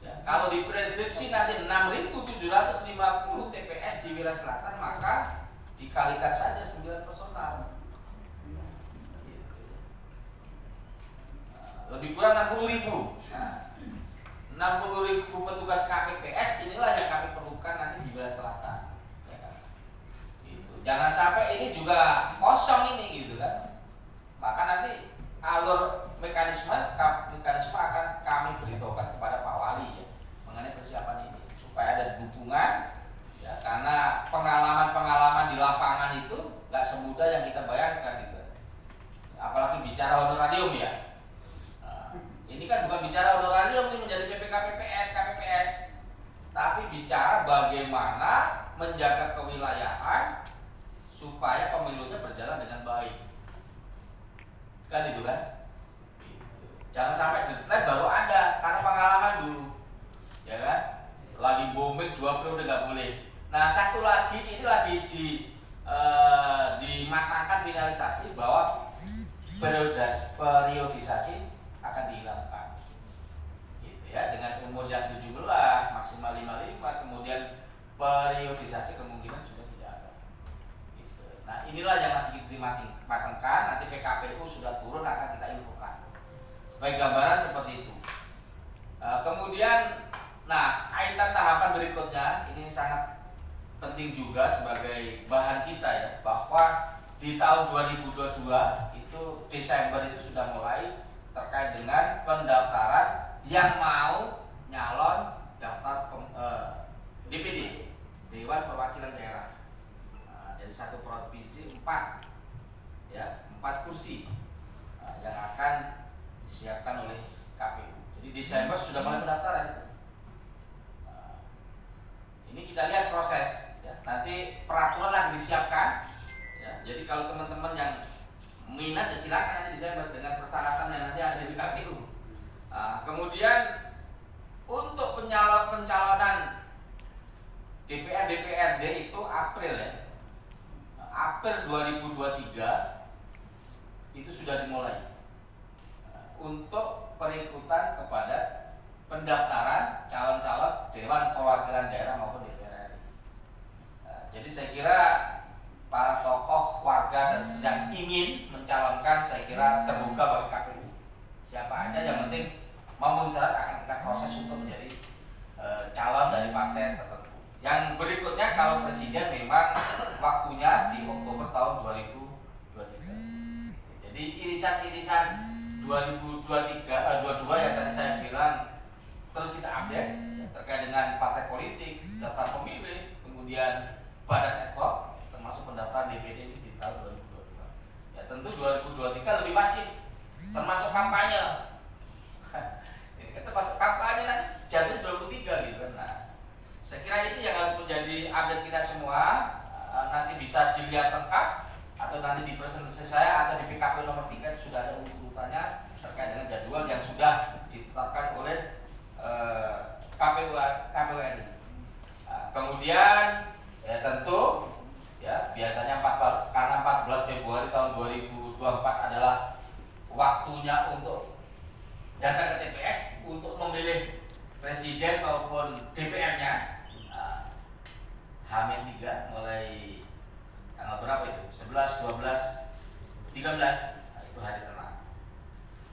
Ya, kalau diprediksi nanti 6.750 TPS di wilayah selatan, maka dikalikan saja 9 personal. Lebih kurang 60.000. Nah, 60.000 petugas KPPS inilah yang kami perlukan nanti di wilayah selatan. Ya kan? Gitu. Jangan sampai ini juga kosong ini gitu kan. Maka nanti alur mekanisme akan kami beritahukan kepada Pak Wali ya, mengenai persiapan ini supaya ada dukungan ya, karena pengalaman di lapangan itu nggak semudah yang kita bayangkan gitu. Apalagi bicara honorarium ya. Ini kan bukan bicara honorarium ini menjadi PPK PPS KPPS, tapi bicara bagaimana menjaga kewilayahan supaya pemilunya berjalan dengan baik. Kan itu kan? Jangan sampai deadline baru ada karena pengalaman dulu, ya kan? Lagi booming 2 periode nggak boleh. Nah, satu lagi ini lagi dimatangkan finalisasi bahwa periodisasi akan dihilangkan gitu ya, dengan umur yang 17 maksimal 55, kemudian periodisasi kemungkinan sudah tidak ada gitu. Nah, inilah yang nanti kita matangkan, nanti PKPU sudah turun akan kita infokan sebagai gambaran seperti itu. Kemudian kaitan tahapan berikutnya ini sangat penting juga sebagai bahan kita ya, bahwa di tahun 2022 itu Desember itu sudah mulai terkait dengan pendaftaran yang mau nyalon daftar DPD Dewan Perwakilan Daerah. Dari satu provinsi 4 kursi yang akan disiapkan oleh KPU. Jadi Desember sudah mulai pendaftaran. Ini kita lihat proses. Ya. Nanti peraturan lagi disiapkan. Ya. Jadi kalau teman-teman yang minat ya silakan nanti Desember dengan persyaratan yang nanti ada di KPU. Kemudian untuk pencalonan DPR DPRD itu April ya. April 2023 itu sudah dimulai untuk perikutan kepada pendaftaran calon-calon Dewan Perwakilan Daerah maupun DPR RI. Jadi saya kira para tokoh warga yang ingin mencalonkan saya kira terbuka bagi KPU. Siapa aja yang penting memenuhi syarat akan kita proses calon presiden memang waktunya di Oktober tahun 2023. Jadi irisan-irisan 2022 yang tadi saya bilang terus kita update ya, terkait dengan partai politik, serta pemilih, kemudian badan ad hoc, termasuk pendaftaran DPD ini di tahun 2022. Ya tentu 2023 lebih masif, termasuk kampanye. Ini kan termasuk kampanye nanti jatuh 2023 gitu kan. Nah, saya kira ini yang harus menjadi update kita semua. Nanti bisa dilihat lengkap atau nanti di presentasi saya atau di PKP nomor 3 sudah ada urutannya terkait dengan jadwal yang sudah ditetapkan oleh KPU RI. Kemudian ya tentu ya biasanya karena 14 Februari tahun 2024 adalah waktunya untuk datang ke TPS untuk memilih presiden maupun DPR-nya. H-3 mulai tanggal berapa itu? 11, 12, 13. Nah, itu hari tenang.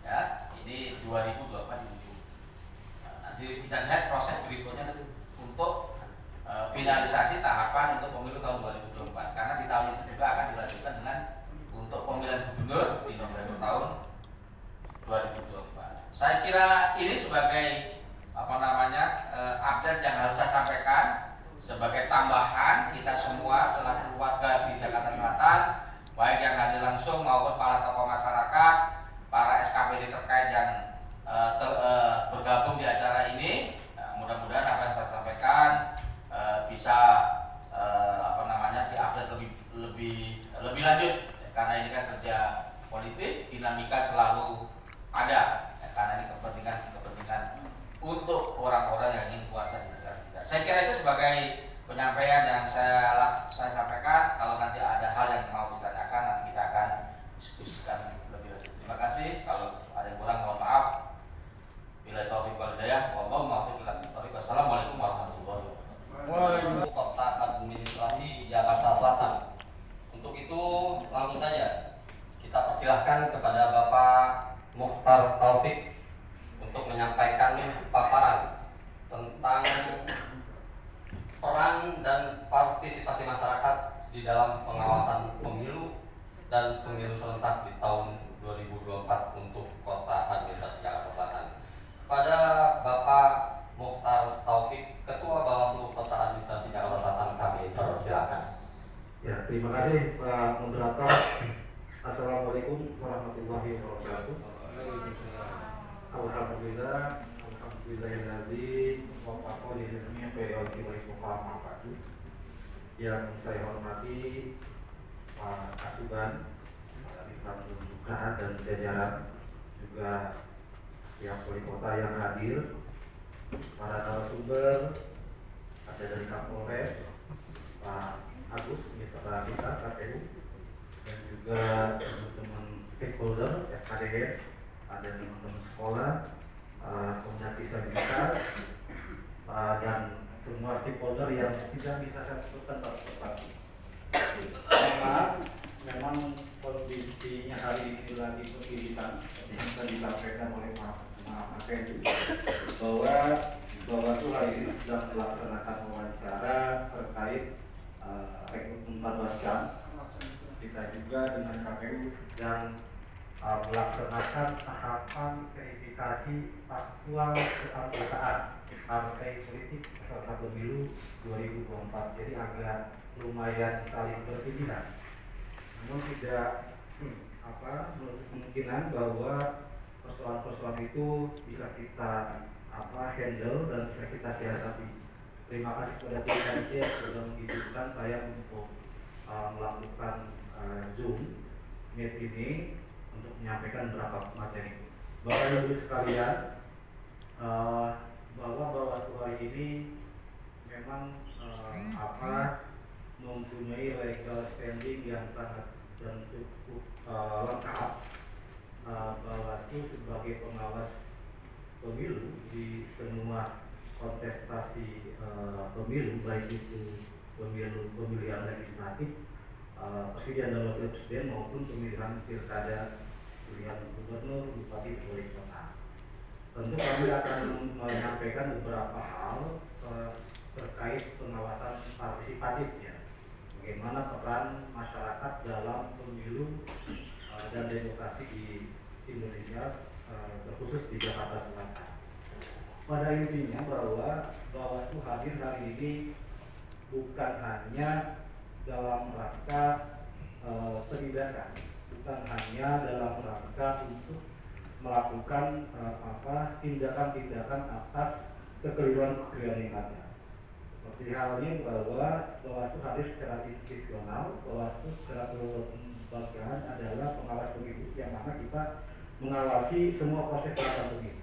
Ya, ini 2024 di ujung. Nanti kita lihat proses berikutnya untuk finalisasi tahapan untuk pemilu tahun 2024. Karena di tahun itu juga akan dilanjutkan dengan untuk pemilihan gubernur di November tahun 2024. Saya kira ini sebagai update yang harus saya sampaikan sebagai tambahan kita semua selaku warga di Jakarta Selatan, baik yang hadir langsung maupun para tokoh masyarakat, para SKPD terkait yang bergabung di acara ini. Mudah-mudahan apa yang saya sampaikan bisa diupdate lebih lanjut, karena ini kan kerja politik, dinamika selalu ada, karena ini kepentingan untuk orang-orang yang ingin kuasa di negara kita. Saya kira itu sebagai penyampaian yang saya sampaikan. Kalau nanti ada hal yang mau ditanyakan, nanti kita akan diskusikan lebih lanjut. Terima kasih. Kalau ada yang kurang, mohon maaf. Bila taufiq wal hidayah, wallahu muwaffiq ila aqwamit. Wassalamualaikum warahmatullahi wabarakatuh. Kota Administrasi Jakarta Selatan. Untuk itu langsung saja kita persilahkan kepada Bapak Mukhtar Taufik untuk menyampaikan paparan tentang peran dan partisipasi masyarakat di dalam pengawasan pemilu dan pemilu serentak di tahun 2024 untuk Kota Administrasi Jakarta Selatan. Pada Bapak Mukhtar Taufik, Ketua Bawaslu Kota Administrasi Jakarta Selatan, kami persilakan. Ya, terima kasih Pak Moderator. Assalamualaikum warahmatullahi wabarakatuh. Alhamdulillahirrahmanirrahim. Yang saya hormati Pak Kasuban, Pak Pembukaan dan jajaran, juga pihak wali kota yang hadir, para narasumber, ada dari Kapolres, Pak Agus, mitra kita KPU, dan juga teman-teman stakeholder, FKDN, ada teman-teman sekolah, komunitas disabilitas, dan semua stakeholder yang tidak bisa saya sebutkan Pak. Memang kondisinya hari ini lagi pemilihan, yang disampaikan oleh Pak Fendi, bahwa Bawaslu hari ini sedang melaksanakan wawancara terkait rekrutmen 14 jam. Kita juga dengan KPU sedang melaksanakan tahapan verifikasi faktual keanggotaan partai politik peserta pemilu 2024. Jadi agak lumayan saling berpilihan. Namun tidak menutup kemungkinan bahwa persoalan-persoalan itu bisa kita handle dan bisa kita siasati. Terima kasih kepada TNC yang sudah mengizinkan saya untuk melakukan Zoom Meet ini untuk menyampaikan beberapa materi. Bapak Ibu sekalian, bahwa Bawaslu hari ini memang mempunyai legal standing yang sangat dan cukup lengkap. Bawaslu sebagai pengawas pemilu di semua kontestasi pemilu, baik itu pemilihan legislatif, presiden dan wakil presiden, maupun pemilihan pilkada, pemilihan gubernur, bupati, wali kota. Tentu kami akan menyampaikan beberapa hal terkait pengawasan partisipatif ya. Bagaimana peran masyarakat dalam pemilu dan demokrasi di Indonesia, terkhusus di Jakarta Selatan. Pada intinya bahwa Bawaslu hadir hari ini bukan hanya dalam rangka penindakan, bukan hanya dalam rangka untuk melakukan tindakan-tindakan atas kekeliruan-kekeliruan yang ada. Seperti halnya bahwa Bawaslu hadir secara institusional, Bawaslu secara kelembagaan adalah pengawas pemilu yang mana kita mengawasi semua proses tahapan pemilu.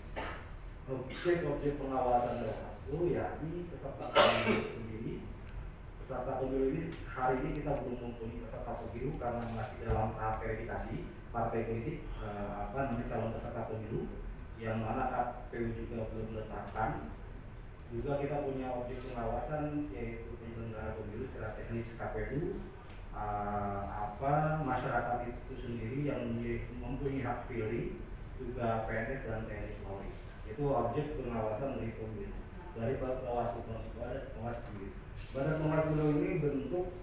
Objek pengawasan Bawaslu yakni peserta pemilu sendiri. Peserta pemilu ini hari ini kita belum mempunyai peserta pemilu karena masih dalam tahap verifikasi partai politik calon peserta pemilu yang mana KPU juga belum menetapkan. Juga kita punya objek pengawasan yaitu penyelenggara pemilu secara teknis KPU, masyarakat itu sendiri yang mempunyai hak pilih, juga PNS dan TNI Polri. Itu objek pengawasan dari pemilu dari Bawaslu pengawas pemilu. Badan pengawas pemilu ini bentuk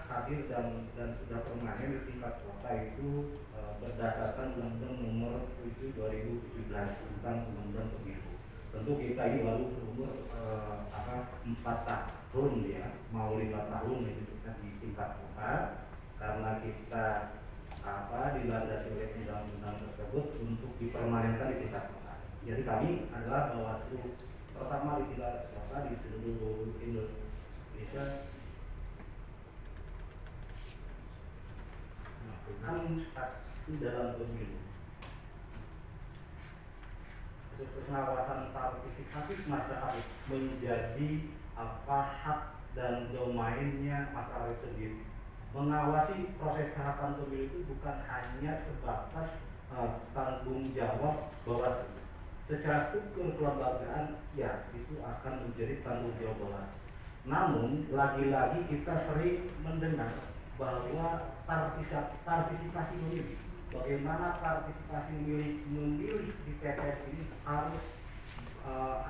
hadir dan sudah permanen di tingkat kota itu berdasarkan Undang-Undang Nomor 7 2017 tentang Undang-Undang Pemilu. Tentu kita ini baru berumur 4 tahun ya, mau 5 tahun di tingkat kota karena kita dilandasi oleh undang-undang tersebut untuk dipermanenkan di tingkat kota. Jadi kami adalah Bawaslu pertama di tingkat kota di seluruh Indonesia melakukan aksi dalam pemilu. Pengawasan partisipatif masyarakat menjadi hak dan domainnya masyarakat sendiri. Mengawasi proses tahapan pemilu itu bukan hanya sebatas tanggung jawab Bawaslu. Secara struktur kelembagaan ya itu akan menjadi tanggung jawab Bawaslu. Namun lagi-lagi kita sering mendengar bahwa partisipasi pemilu, bagaimana partisipasi memilih di TPS ini harus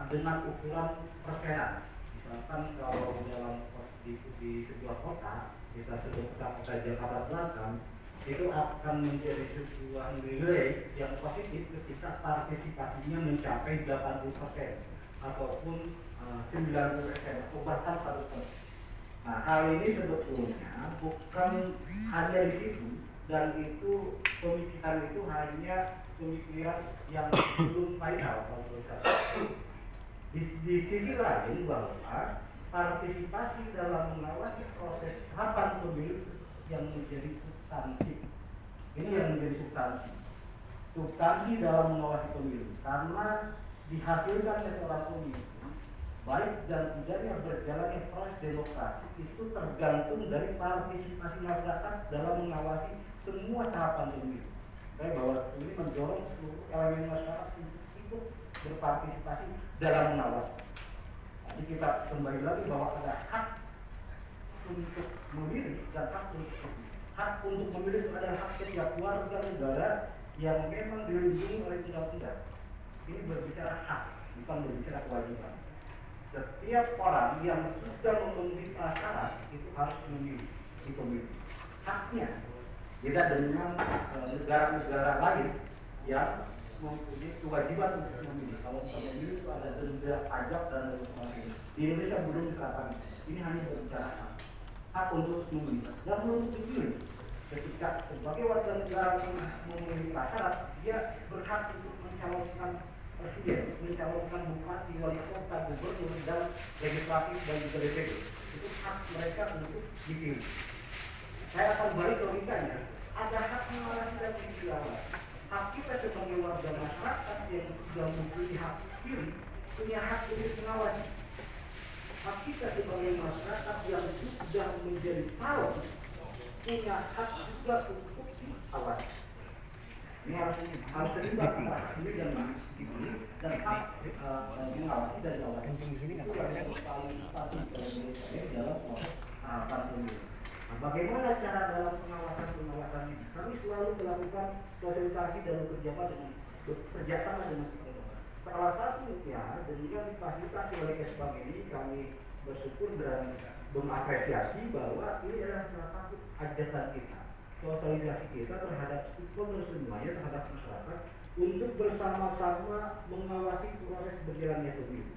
dengan ukuran persenan. Misalkan kalau dalam di sebuah kota, kita sebut kota Jakarta Selatan, itu akan menjadi sebuah nilai yang positif ketika partisipasinya mencapai 80% ataupun 90% atau bahkan 100%. Nah, hal ini sebetulnya bukan hanya di situ, dan itu pemikiran itu hanya pemikiran yang belum final kalau menurut saya. Di sisi lain bahwa partisipasi dalam mengawasi proses tahapan pemilu yang menjadi substansi. Ini yang menjadi substansi dalam mengawasi pemilu karena dihasilkan seorang pemilu baik dan tidaknya berjalannya proses demokrasi itu tergantung dari partisipasi masyarakat dalam mengawasi semua tahapan pemilu. Saya bahwa ini mendorong seluruh elemen masyarakat untuk ikut berpartisipasi dalam mengawasi. Jadi kita kembali lagi bahwa ada hak untuk memilih dan hak untuk memilih. Hak untuk memilih itu adalah hak setiap warga negara yang memang dilindungi oleh undang-undang. Ini berbicara hak, bukan berbicara kewajiban. Setiap orang yang sudah memenuhi syarat itu harus memilih di pemilu. Haknya. Beda dengan negara-negara lain yang mempunyai kewajiban untuk memilih. Kalau memilih itu ada denda pajak dan sebagainya. Di Indonesia belum diterapkan. Ini hanya berbicara hak untuk memilih dan belum dipilih. Ketika sebagai warga negara memiliki syarat, dia berhak untuk mencalonkan presiden, mencalonkan bupati, wali kota, gubernur, dan legislatif dan juga DPD. Itu hak mereka untuk dipilih. Saya akan balik logikanya. Ada hak mengawasi dan diawasi. Hak kita sebagai warga masyarakat yang sudah mempunyai hak pilih, punya hak untuk mengawasi. Hak kita sebagai masyarakat yang sudah menjadi calon, punya hak juga untuk diawasi. Ini harus terlibat antara ini dan dipilih dan hak mengawasi dan diawasi. Itu yang paling penting dalam proses tahapan pemilu. Nah, bagaimana cara dalam pengawasan ini? Kami selalu melakukan sosialisasi dan kerjasama dengan salah satunya dengan difasilitasi oleh Kesbang ini kami bersyukur dan mengapresiasi bahwa ini adalah salah satu ajakan kita, sosialisasi kita terhadap stakeholder semuanya, terhadap masyarakat untuk bersama-sama mengawasi proses berjalannya pemilu.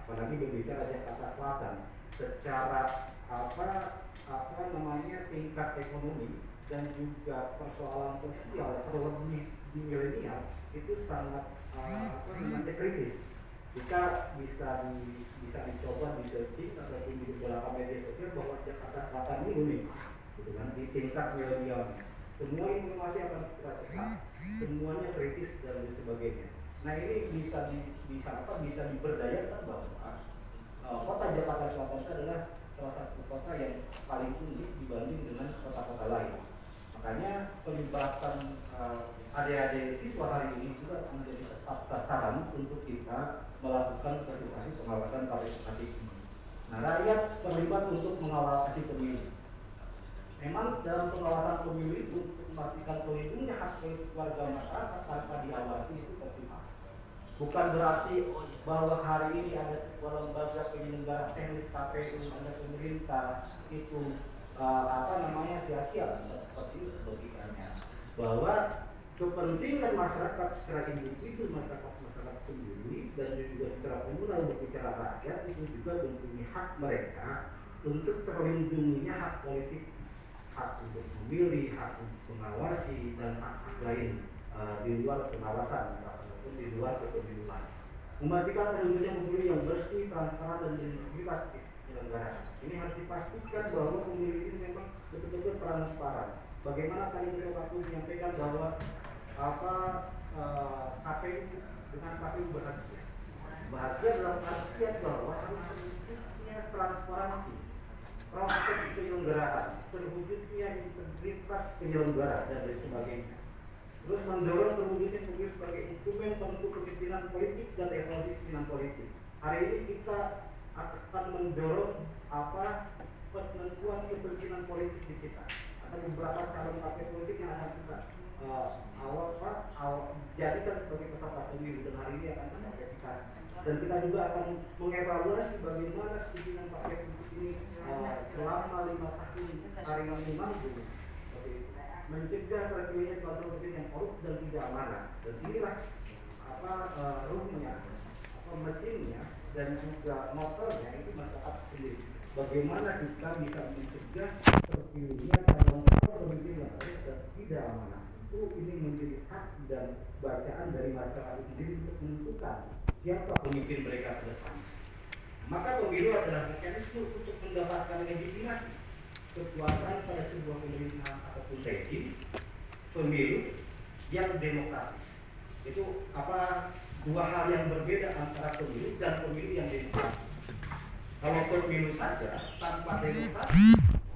Apalagi berbicara Jakarta Selatan secara tingkat ekonomi dan juga persoalan sosial terlebih di milenial itu sangat kritis. Jika bisa dicoba di searching ataupun di beberapa media sosial bahwa Jakarta Selatan ini unik, gitu kan, di tingkat milenial. Semua informasi akan kita cetak, semuanya kritis dan lain sebagainya. Nah ini bisa diberdayakan bahwa kota Jakarta Selatan itu adalah salah satu kota yang paling unik dibanding dengan kota-kota lain. Makanya pelibatan adik-adik siswa hari ini juga menjadi sasaran untuk kita melakukan verifikasi pengawasan partisipasi pemilu. Nah, rakyat terlibat untuk mengawasi pemilu. Memang dalam pengawasan pemilu itu untuk memastikan terlindungnya hak warga masyarakat tanpa diawasi itu optimal. Bukan berarti bahwa hari ini ada sebuah lembaga penyelenggara teknis KPU, ada pemerintah itu sia-sia seperti itu logikanya. Bahwa kepentingan masyarakat secara individu, masyarakat sendiri dan juga secara komunal berbicara rakyat itu juga mempunyai hak mereka untuk terlindunginya hak politik, hak untuk memilih, hak untuk mengawasi dan hak lain di luar pengawasan ataupun di luar kepemiluan. Memastikan terwujudnya pemilu yang bersih, transparan dan bebas penyelenggara. Ini harus dipastikan bahwa pemilu ini memang betul-betul transparan. Bagaimana tadi Pak menyampaikan bahwa KPU dengan KPU bahagia. Bahagia dalam artian bahwa harus terwujudnya transparansi proses penyelenggaraan, terwujudnya integritas penyelenggara dan lain sebagainya. Terus mendorong terwujudnya pemilu sebagai instrumen penentu kepemimpinan politik dan evaluasi kepemimpinan politik. Hari ini kita akan mendorong penentuan kepemimpinan politik di kita. Ada beberapa calon partai politik yang akan kita jadikan sebagai peserta pemilu dan hari ini akan kita verifikasi. Dan kita juga akan mengevaluasi bagaimana pimpinan partai politik ini selama 5 tahun hari ini mampu mencegah terjadinya suatu politik yang korup dan tidak amanah. Dan inilah ruhnya, mesinnya dan juga motornya itu masyarakat sendiri. Bagaimana kita bisa mencegah terpilihnya calon pemimpin yang korup dan tidak amanah. Itu ini menjadi hak dan bacaan dari masyarakat sendiri untuk menentukan siapa pemimpin mereka ke depan. Maka pemilu adalah mekanisme untuk mendapatkan legitimasi kekuasaan pada sebuah pemerintahan ataupun rejim pemilu yang demokratis. Itu dua hal yang berbeda antara pemilu dan pemilu yang demokratis. Kalau pemilu saja tanpa demokrasi,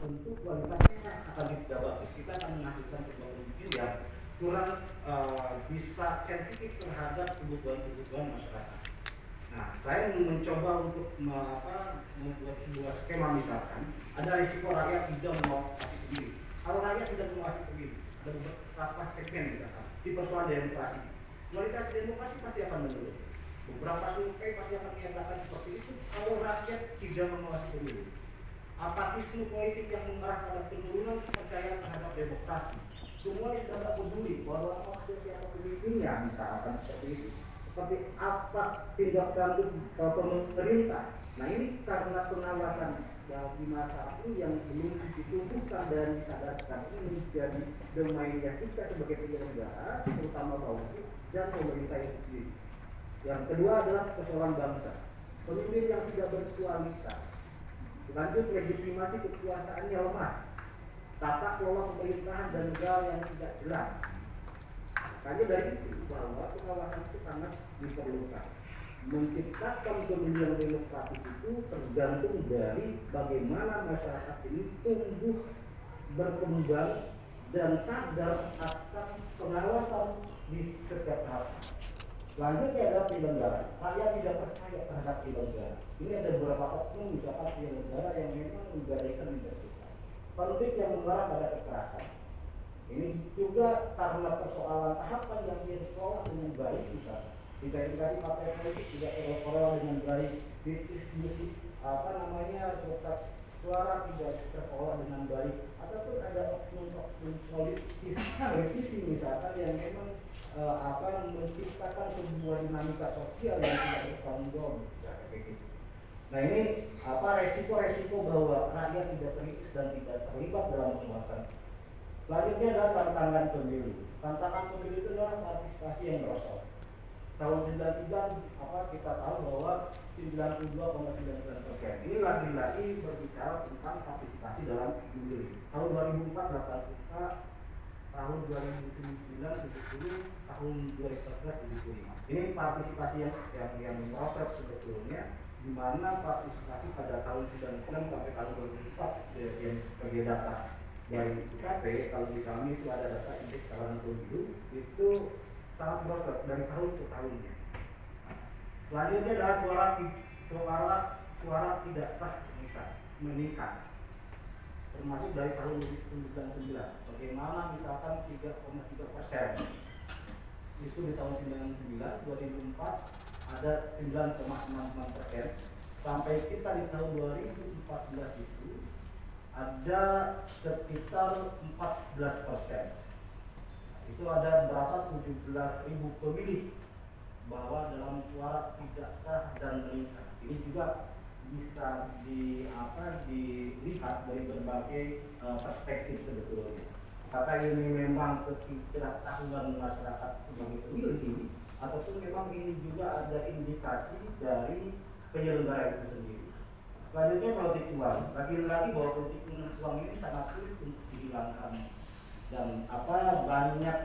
tentu kualitasnya akan dibawa. Kita akan menghasilkan sebuah pemilu yang kurang bisa sensitif terhadap kebutuhan masyarakat. Nah, saya mencoba untuk membuat sebuah skema misalkan ada risiko rakyat tidak mengawasi pemilu. Kalau rakyat tidak mengawasi pemilu, ada beberapa segmen misalkan di persoalan demokrasi. Kualitas demokrasi pasti akan menurun. Beberapa survei pasti akan menyatakan seperti itu kalau rakyat tidak mengawasi pemilu. Apatisme politik yang mengarah pada penurunan kepercayaan terhadap demokrasi. Semua yang tidak peduli bahwa siapa pemimpinnya misalkan seperti itu. Seperti apa tindakan pemerintah. Nah ini karena pengawasan bagi masa ini yang belum ditumbuhkan dan disadarkan ini menjadi domainnya kita sebagai penyelenggara, terutama Bawaslu dan pemerintah itu sendiri. Yang kedua adalah persoalan bangsa. Pemimpin yang tidak berkualitas. Lanjut legitimasi kekuasaannya lemah. Tata kelola pemerintahan dan negara yang tidak jelas. Makanya dari itu bahwa pengawasan itu sangat diperlukan. Menciptakan pemilu yang demokratis itu tergantung dari bagaimana masyarakat ini tumbuh, berkembang dan sadar akan pengawasan di setiap hal. Selanjutnya adalah penyelenggara. Rakyat tidak percaya terhadap penyelenggara. Ini ada beberapa oknum misalkan penyelenggara yang memang menggadaikan identitas. Konflik yang mengarah pada kekerasan. Ini juga karena persoalan tahapan yang dia dikelola dengan baik misalkan. Identifikasi partai politik tidak terkorelasi dengan baik. Suara tidak terkelola dengan baik, ataupun ada oknum-oknum politisi misalkan yang memang menciptakan sebuah dinamika sosial yang tidak bertanggung jawab. Nah ini resiko-resiko bahwa rakyat tidak terlibat dan tidak terlibat dalam pembahasan. Selanjutnya adalah tantangan pemilu. Tantangan pemilu itu adalah partisipasi yang merosot. Tahun 93 kita tahu bahwa 92,99%. Ini lagi-lagi berbicara tentang partisipasi dalam pemilu. Tahun 2004 kita, tahun 2009 70, tahun 2014 75. Ini partisipasi yang merosot sebetulnya, di mana partisipasi pada tahun 99 sampai tahun 2004 yang sebagai data dari UKP, kalau di kami itu ada data indeks tawaran pemilu itu sangat merosot dari tahun ke tahunnya. Selanjutnya adalah suara tidak sah meningkat, termasuk dari tahun 2099. Bagaimana misalkan 3,3% itu di tahun 99, 2004 ada 9,66%, sampai kita di tahun 2014 itu ada sekitar 14%. Itu ada berapa? 17.000 pemilih bahwa dalam suara tidak sah dan meningkat. Ini juga bisa dilihat dari berbagai perspektif sebetulnya. Apakah ini memang ketidaktahuan masyarakat sebagai pemilih ini, ataupun memang ini juga ada indikasi dari penyelenggara itu sendiri. Selanjutnya politik uang. Lagi-lagi bahwa politik uang ini sangat sulit untuk dihilangkan dan banyak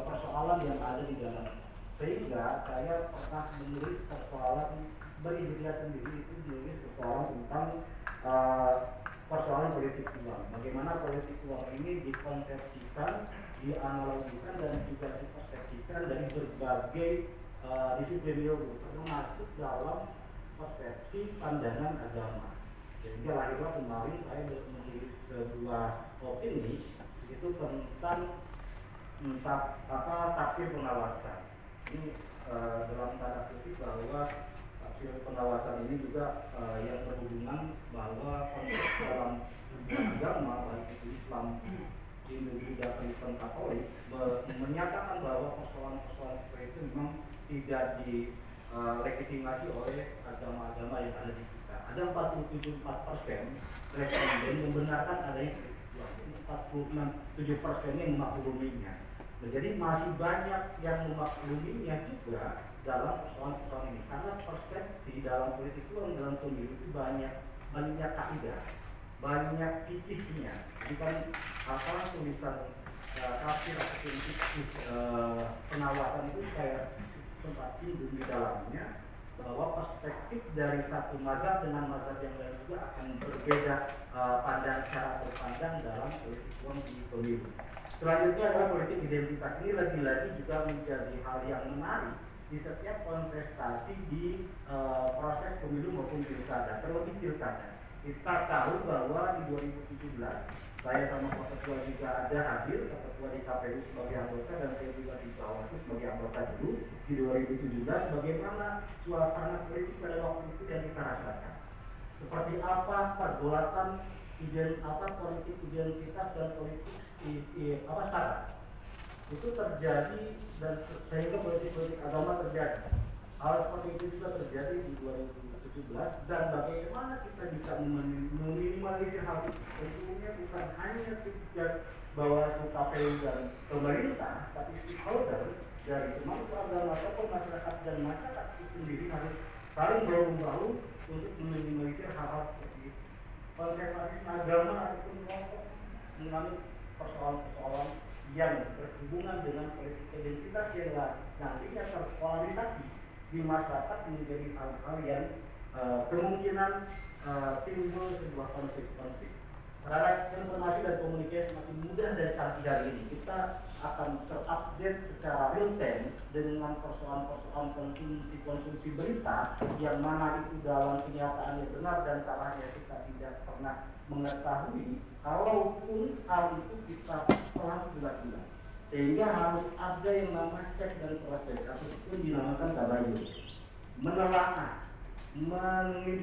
persoalan yang ada di dalam. Sehingga saya pernah menulis persoalan berinisiatif sendiri, itu menulis persoalan tentang persoalan politik uang. Bagaimana politik uang ini dikonsepsikan, dianalogikan dan juga dipersepsikan dari berbagai disiplin ilmu, termasuk dalam persepsi pandangan agama. Sehingga lahirlah kemarin saya menulis sebuah opini itu tentang tafsir pengawasan. Ini dalam tanda kutip bahwa tafsir pengawasan ini juga yang berhubungan bahwa konsep dalam agama baik itu Islam, Hindu, Buddha, Kristen, Katolik menyatakan bahwa persoalan-persoalan seperti itu memang tidak dilegitimasi oleh agama-agama yang ada di kita. Ada 47,4% responden membenarkan adanya uang, jadi 46,7% yang memakluminya. Nah, jadi masih banyak yang memakluminya juga dalam persoalan-persoalan ini, karena persepsi dalam politik uang dalam pemilu itu banyak kaidah, banyak titiknya. Jadi kan tulisan tafsir atau pengawasan itu saya sempat singgung di dalamnya bahwa perspektif dari satu mazhab dengan mazhab yang lain juga akan berbeda cara berpandang dalam politik uang di pemilu. Selanjutnya adalah politik identitas. Ini lagi-lagi juga menjadi hal yang menarik di setiap kontestasi di proses pemilu maupun pilkada, terlebih pilkada. Kita tahu bahwa di 2017 saya sama Pak Ketua juga ada hadir, Pak Ketua di KPU sebagai anggota dan saya juga di Bawaslu sebagai anggota dulu di 2017. Bagaimana suasana politik pada waktu itu yang kita rasakan? Seperti apa pergolakan politik identitas dan politik syarat itu terjadi dan sehingga politik agama terjadi. Hal seperti itu juga terjadi di 2017 dan bagaimana kita bisa meminimalisir hal itu. Tentunya bukan hanya sejak bahwa KPU dan pemerintah, tapi stakeholder dari semua agama tokoh masyarakat dan masyarakat itu sendiri harus saling bahu-bahu untuk meminimalisir hal-hal seperti itu. Konservatisme agama ataupun kelompok mengalami persoalan-persoalan yang berhubungan dengan politik identitas yang nantinya terpolarisasi di masyarakat menjadi hal-hal yang kemungkinan timbul sebuah konflik-konflik. Karena informasi dan komunikasi semakin mudah dan canggih hari ini, kita akan terupdate secara real time dengan persoalan-persoalan konsumsi berita yang mana itu dalam kenyataannya benar dan salahnya kita tidak pernah mengetahui, kalaupun hal itu kita telah bulat-bulat. sehingga harus ada yang namanya cek dan proses atau dinamakan tabayun, menelaah,